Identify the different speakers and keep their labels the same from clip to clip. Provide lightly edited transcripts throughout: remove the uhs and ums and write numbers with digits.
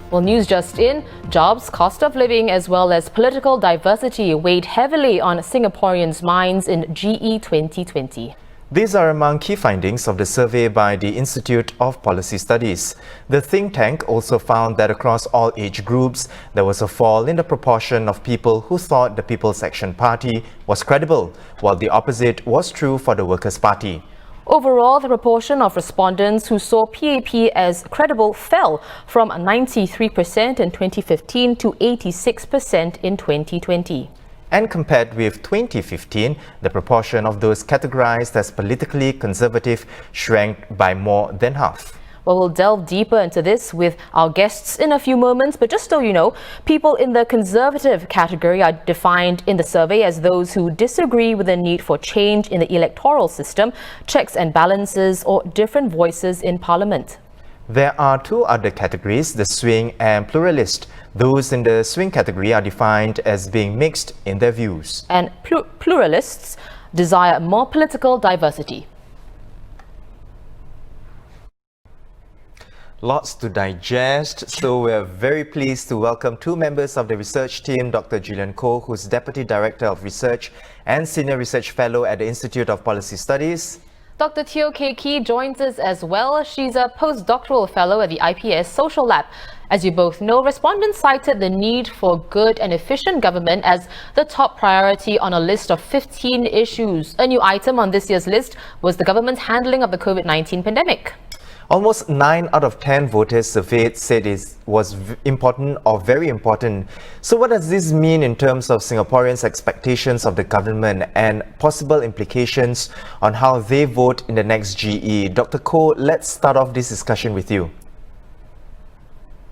Speaker 1: Well, news just in, jobs, cost of living, as well as political diversity weighed heavily on Singaporeans' minds in GE 2020.
Speaker 2: These are among key findings of the survey by the Institute of Policy Studies. The think tank also found that across all age groups, there was a fall in the proportion of people who thought the People's Action Party was credible, while the opposite was true for the Workers' Party.
Speaker 1: Overall, the proportion of respondents who saw PAP as credible fell from 93% in 2015 to 86% in 2020.
Speaker 2: And compared with 2015, the proportion of those categorized as politically conservative shrank by more than half.
Speaker 1: Well, we'll delve deeper into this with our guests in a few moments, but just so you know, people in the conservative category are defined in the survey as those who disagree with the need for change in the electoral system, checks and balances, or different voices in Parliament.
Speaker 2: There are two other categories, the swing and pluralist. Those in the swing category are defined as being mixed in their views.
Speaker 1: And pluralists desire more political diversity.
Speaker 2: Lots to digest, so we're very pleased to welcome two members of the research team, Dr. Gillian Koh, who's Deputy Director of Research and Senior Research Fellow at the Institute of Policy Studies.
Speaker 1: Dr. Teo Kay Kee joins us as well. She's a postdoctoral fellow at the IPS Social Lab. As you both know, respondents cited the need for good and efficient government as the top priority on a list of 15 issues. A new item on this year's list was the government's handling of the COVID-19 pandemic.
Speaker 2: Almost 9 out of 10 voters surveyed said it was important or very important. So what does this mean in terms of Singaporeans' expectations of the government and possible implications on how they vote in the next GE? Dr. Koh, let's start off this discussion with you.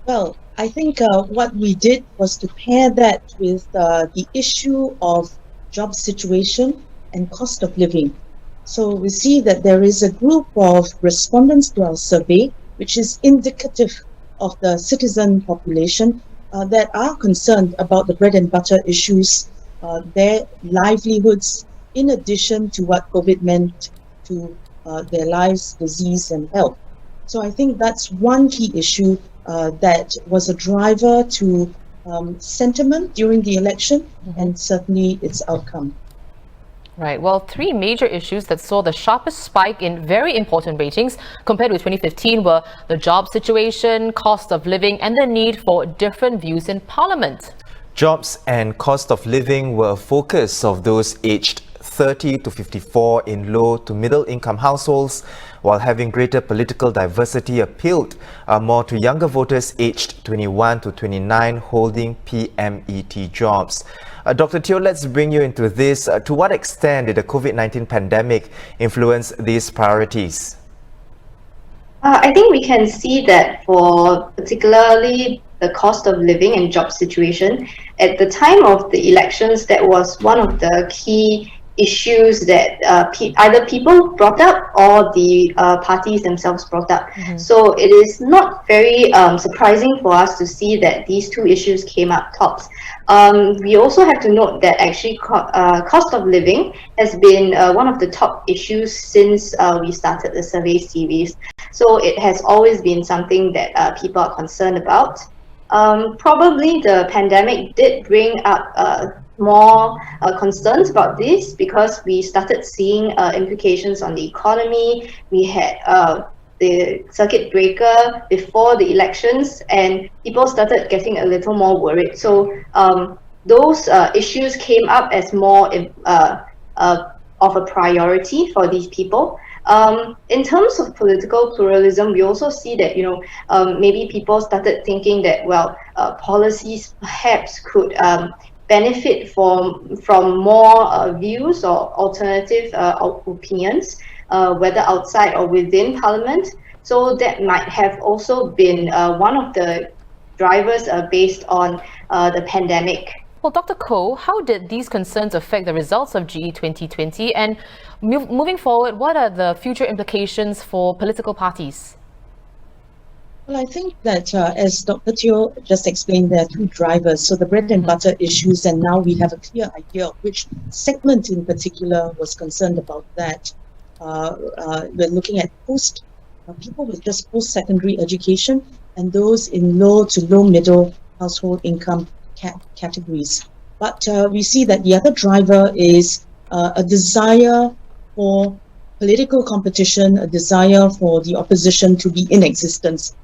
Speaker 3: Well, I think what we did was to pair that with the issue of job situation and cost of living. So we see that there is a group of respondents to our survey, which is indicative of the citizen population that are concerned about the bread and butter issues, their livelihoods, in addition to what COVID meant to their lives, disease and health. So I think that's one key issue that was a driver to sentiment during the election and certainly its outcome.
Speaker 1: Right. Well, three major issues that saw the sharpest spike in very important ratings compared with 2015 were the job situation, cost of living, and the need for different views in Parliament.
Speaker 2: Jobs and cost of living were a focus of those aged 30 to 54 in low to middle income households, while having greater political diversity appealed more to younger voters aged 21 to 29 holding PMET jobs. Dr. Teo, let's bring you into this. To what extent did the COVID-19 pandemic influence these priorities?
Speaker 4: I think we can see that for particularly the cost of living and job situation, at the time of the elections, that was one of the key issues that either people brought up or the parties themselves brought up. So it is not very surprising for us to see that these two issues came up tops. We also have to note that actually cost of living has been one of the top issues since we started the survey series. So it has always been something that people are concerned about. Probably the pandemic did bring up more concerns about this because we started seeing implications on the economy. We had the circuit breaker before the elections and people started getting a little more worried. So those issues came up as more of a priority for these people. In terms of political pluralism, we also see that, maybe people started thinking that, policies perhaps could benefit from more views or alternative opinions, whether outside or within Parliament. So that might have also been one of the drivers based on the pandemic.
Speaker 1: Well, Dr. Koh, how did these concerns affect the results of GE 2020? And moving forward, what are the future implications for political parties?
Speaker 3: Well, I think that as Dr. Teo just explained, there are two drivers. So the bread and butter issues, and now we have a clear idea of which segment in particular was concerned about that. We're looking at people with just post-secondary education and those in low to low middle household income categories. But we see that the other driver is a desire for political competition, a desire for the opposition to be in existence,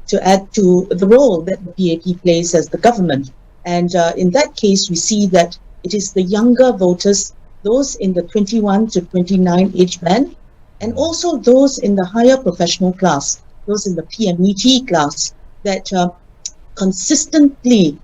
Speaker 3: to add to the role that the PAP plays as the government. And in that case, we see that it is the younger voters, those in the 21 to 29 age band, and also those in the higher professional class, those in the PMET class, that consistently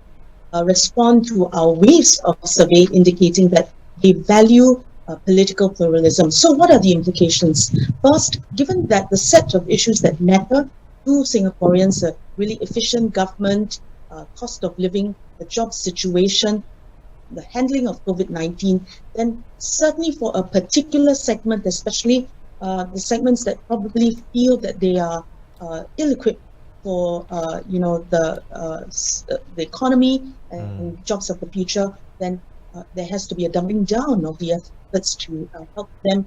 Speaker 3: respond to our waves of survey indicating that they value political pluralism. So what are the implications? First, given that the set of issues that matter to Singaporeans, a really efficient government, cost of living, the job situation, the handling of COVID-19, then certainly for a particular segment, especially the segments that probably feel that they are ill-equipped for the economy and jobs of the future, then there has to be a doubling down of the efforts to help them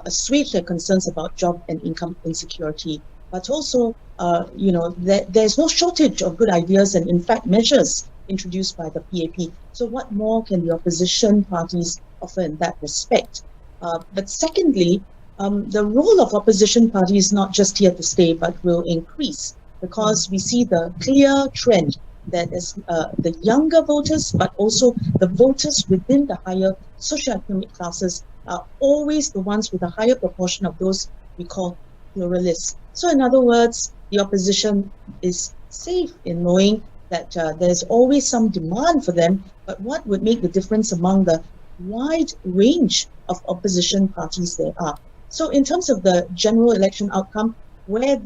Speaker 3: assuage their concerns about job and income insecurity. But also, there's no shortage of good ideas and, in fact, measures introduced by the PAP. So what more can the opposition parties offer in that respect? But secondly, the role of opposition parties is not just here to stay, but will increase, because we see the clear trend that as the younger voters, but also the voters within the higher socioeconomic classes are always the ones with a higher proportion of those we call pluralists. So in other words, the opposition is safe in knowing that there's always some demand for them, but what would make the difference among the wide range of opposition parties there are? So in terms of the general election outcome, where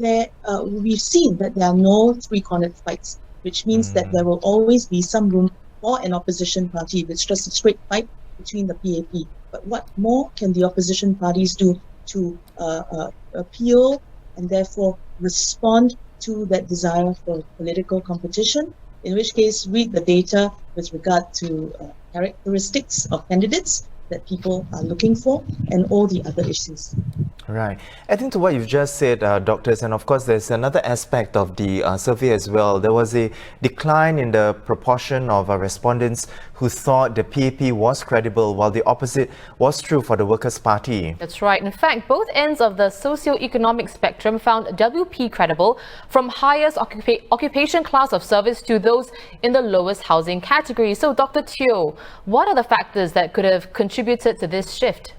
Speaker 3: we've seen that there are no three-cornered fights, which means that there will always be some room for an opposition party. It's just a straight fight between the PAP. But what more can the opposition parties do to appeal and therefore respond to that desire for political competition? In which case, read the data with regard to characteristics of candidates that people are looking for and all the other issues.
Speaker 2: Right. Adding to what you've just said, doctors, and of course there's another aspect of the survey as well. There was a decline in the proportion of respondents who thought the PAP was credible, while the opposite was true for the Workers' Party.
Speaker 1: That's right. In fact, both ends of the socio-economic spectrum found WP credible, from highest occupation class of service to those in the lowest housing category. So, Dr. Teo, what are the factors that could have contributed to this shift?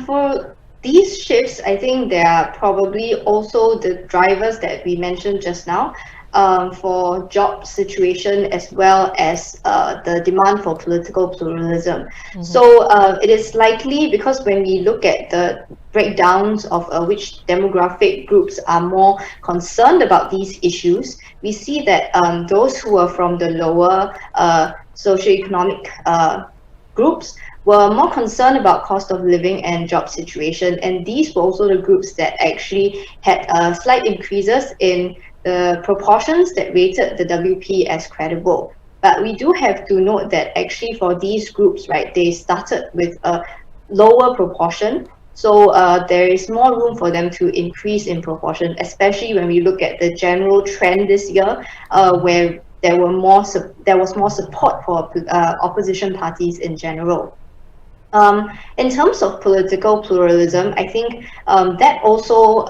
Speaker 4: For these shifts, I think there are probably also the drivers that we mentioned just now, for job situation as well as the demand for political pluralism. Mm-hmm. So it is likely, because when we look at the breakdowns of which demographic groups are more concerned about these issues, we see that those who are from the lower socioeconomic groups were more concerned about cost of living and job situation, and these were also the groups that actually had slight increases in the proportions that rated the WP as credible. But we do have to note that actually for these groups, right, they started with a lower proportion, so there is more room for them to increase in proportion, especially when we look at the general trend this year, where there was more support for opposition parties in general. In terms of political pluralism, I think that also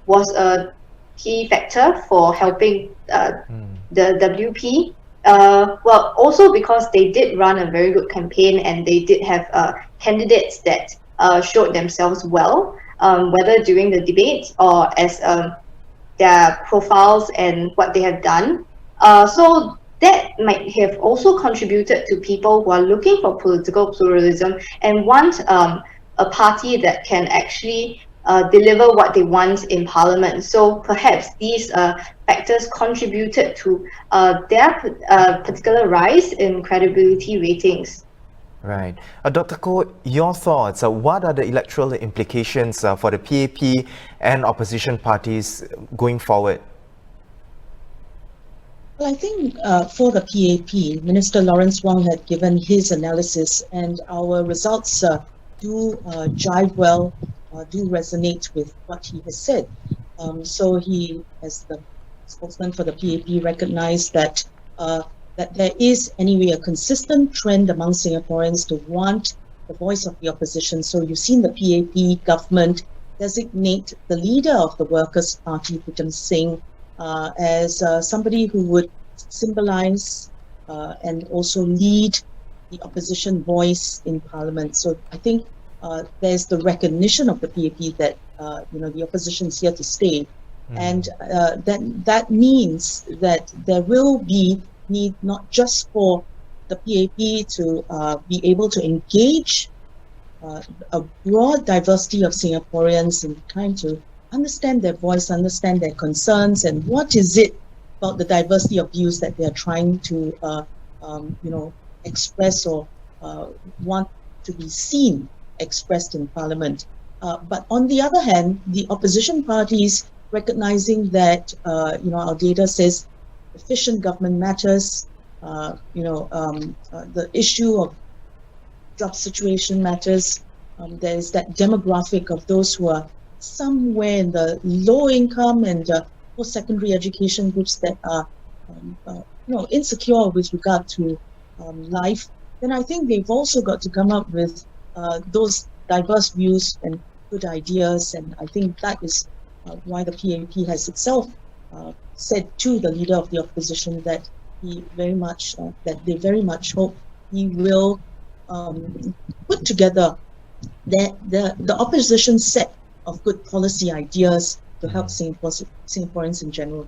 Speaker 4: was a key factor for helping the WP. Well, also because they did run a very good campaign and they did have candidates that showed themselves well, whether during the debates or as their profiles and what they have done. So that might have also contributed to people who are looking for political pluralism and want a party that can actually deliver what they want in Parliament. So perhaps these factors contributed to their particular rise in credibility ratings.
Speaker 2: Right. Dr. Koh, your thoughts, what are the electoral implications for the PAP and opposition parties going forward?
Speaker 3: Well, I think for the PAP, Minister Lawrence Wong had given his analysis, and our results do jive well, do resonate with what he has said. So he, as the spokesman for the PAP, recognized that that there is anyway a consistent trend among Singaporeans to want the voice of the opposition. So you've seen the PAP government designate the leader of the Workers' Party, Pritam Singh, as somebody who would symbolize and also lead the opposition voice in Parliament. So I think there's the recognition of the PAP that the opposition is here to stay, and that means that there will be need not just for the PAP to be able to engage a broad diversity of Singaporeans in trying to understand their voice, understand their concerns, and what is it about the diversity of views that they are trying to express or want to be seen expressed in Parliament. But on the other hand, the opposition parties recognizing that our data says efficient government matters, the issue of job situation matters. There is that demographic of those who are somewhere in the low income and post-secondary education groups that are insecure with regard to life. Then I think they've also got to come up with those diverse views and good ideas, and I think that is why the PAP has itself said to the leader of the opposition that they very much hope he will put together the opposition set of good policy ideas to help Singaporeans in general.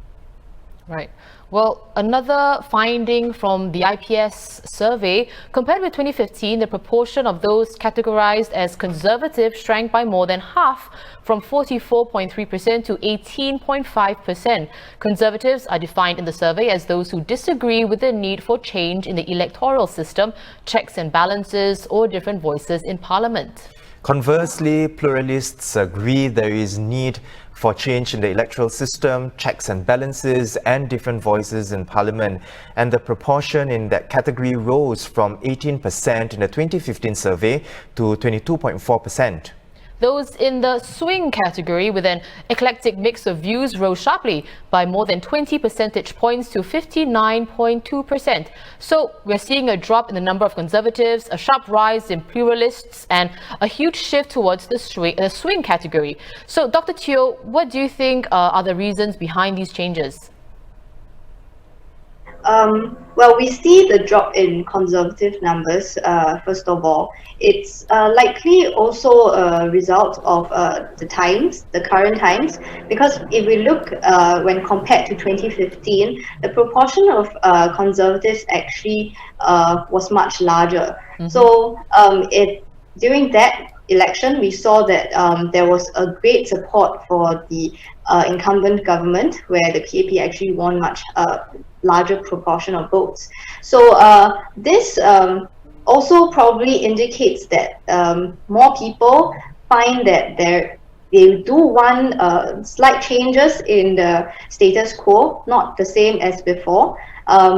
Speaker 1: Right. Well, another finding from the IPS survey, compared with 2015, the proportion of those categorized as conservative shrank by more than half, from 44.3% to 18.5%. Conservatives are defined in the survey as those who disagree with the need for change in the electoral system, checks and balances, or different voices in Parliament.
Speaker 2: Conversely, pluralists agree there is need for change in the electoral system, checks and balances, and different voices in Parliament. And the proportion in that category rose from 18% in the 2015 survey to 22.4%.
Speaker 1: Those in the swing category with an eclectic mix of views rose sharply by more than 20 percentage points to 59.2%. So we're seeing a drop in the number of conservatives, a sharp rise in pluralists, and a huge shift towards the swing category. So Dr. Teo, what do you think are the reasons behind these changes?
Speaker 4: Well, we see the drop in conservative numbers, first of all. It's likely also a result of the current times, because if we look when compared to 2015, the proportion of conservatives actually was much larger. Mm-hmm. So during that election, we saw that there was a great support for the incumbent government, where the PAP actually won much larger proportion of votes. So this also probably indicates that more people find that they do want slight changes in the status quo, not the same as before,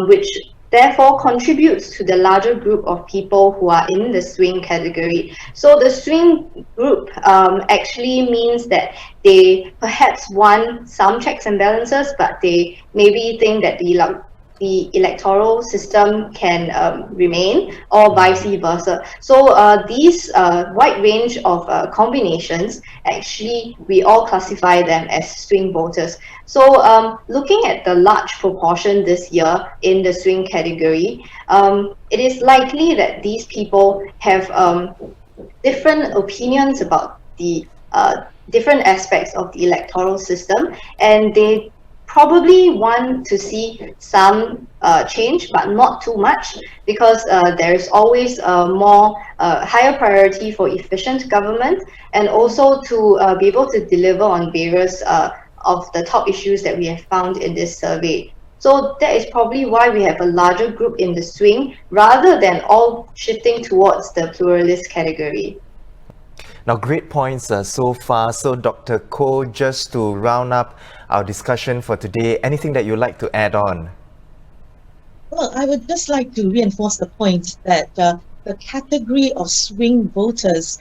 Speaker 4: which therefore contributes to the larger group of people who are in the swing category. So the swing group actually means that they perhaps want some checks and balances, but they maybe think that the electoral system can remain, or vice versa. So these wide range of combinations, actually we all classify them as swing voters. So looking at the large proportion this year in the swing category, it is likely that these people have different opinions about the different aspects of the electoral system, and they probably want to see some change, but not too much, because there is always more higher priority for efficient government, and also to be able to deliver on various of the top issues that we have found in this survey. So that is probably why we have a larger group in the swing, rather than all shifting towards the pluralist category.
Speaker 2: Now, great points so far. So, Dr. Koh, just to round up our discussion for today, anything that you'd like to add on?
Speaker 3: Well, I would just like to reinforce the point that the the category of swing voters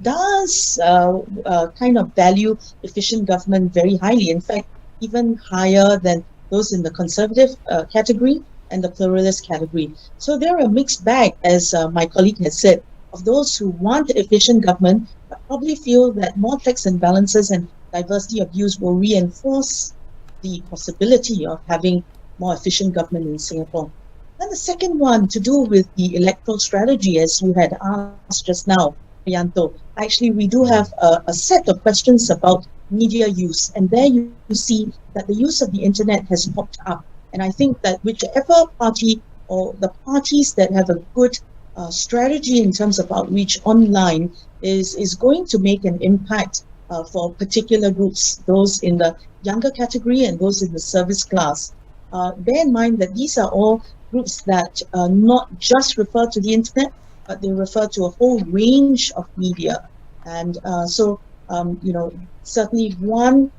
Speaker 3: does kind of value efficient government very highly. In fact, even higher than those in the conservative category and the pluralist category. So they're a mixed bag, as my colleague has said, of those who want efficient government, but probably feel that more checks and balances and diversity of views will reinforce the possibility of having more efficient government in Singapore. And the second one, to do with the electoral strategy, as you had asked just now, Priyanto. Actually, we do have a set of questions about media use, and there you see that the use of the internet has popped up. And I think that whichever party or the parties that have a good strategy in terms of outreach online is going to make an impact for particular groups, those in the younger category and those in the service class. Bear in mind that these are all groups that not just refer to the internet, but they refer to a whole range of media. And certainly one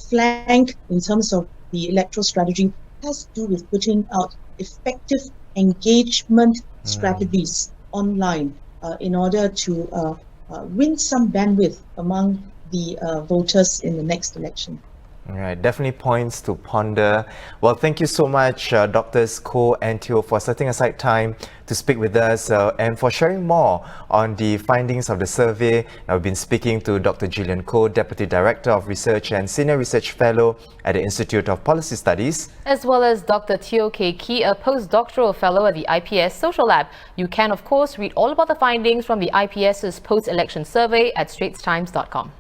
Speaker 3: flank in terms of the electoral strategy has to do with putting out effective engagement strategies online in order to win some bandwidth among the voters in the next election.
Speaker 2: All right, definitely points to ponder. Well, thank you so much, Drs. Koh and Teo, for setting aside time to speak with us and for sharing more on the findings of the survey. Now, we've been speaking to Dr. Gillian Koh, Deputy Director of Research and Senior Research Fellow at the Institute of Policy Studies,
Speaker 1: as well as Dr. Teo K. Kee, a postdoctoral fellow at the IPS Social Lab. You can, of course, read all about the findings from the IPS's post-election survey at straitstimes.com.